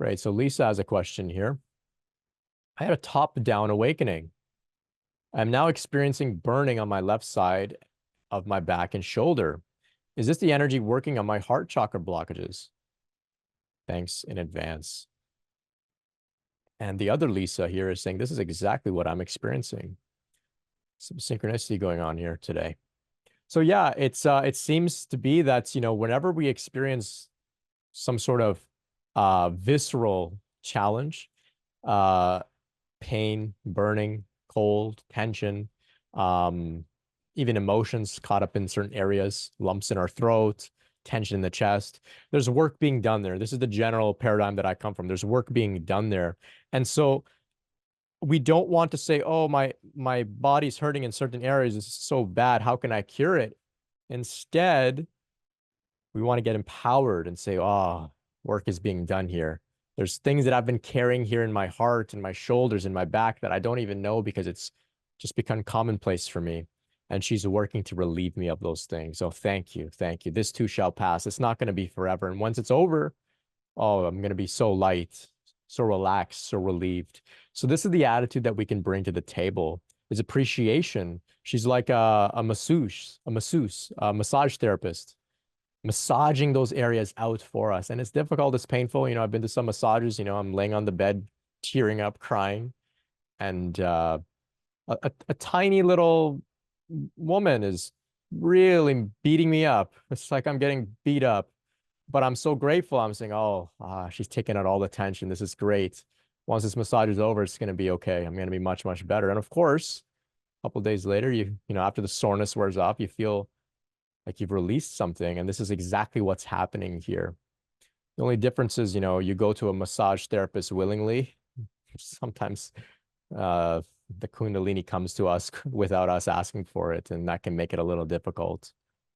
Right. So Lisa has a question here. I had a top-down awakening. I'm now experiencing burning on my left side of my back and shoulder. Is this the energy working on my heart chakra blockages? Thanks in advance. And the other Lisa here is saying, this is exactly what I'm experiencing. Some synchronicity going on here today. So yeah, it seems to be that, whenever we experience some sort of visceral challenge, uh, pain, burning, cold, tension, um, even emotions caught up in certain areas, lumps in our throat, tension in the chest. There's work being done there. This is the general paradigm that I come from. There's work being done there. And so we don't want to say, oh, my body's hurting in certain areas. This is so bad. How can I cure it? Instead, we want to get empowered and say, oh, work is being done here. There's things that I've been carrying here in my heart and my shoulders and my back that I don't even know because it's just become commonplace for me. And she's working to relieve me of those things. So thank you. Thank you. This too shall pass. It's not going to be forever. And once it's over, oh, I'm going to be so light, so relaxed, so relieved. So this is the attitude that we can bring to the table is appreciation. She's like a massage therapist massaging those areas out for us. And it's difficult, it's painful. I've been to some massages, I'm laying on the bed, tearing up, crying. And a tiny little woman is really beating me up. It's like I'm getting beat up, but I'm so grateful. I'm saying, oh, she's taking out all the tension. This is great. Once this massage is over, it's going to be okay. I'm going to be much, much better. And of course, a couple of days later, after the soreness wears off, you feel like you've released something. And this is exactly what's happening here. The only difference is, you go to a massage therapist willingly. Sometimes the Kundalini comes to us without us asking for it, and that can make it a little difficult.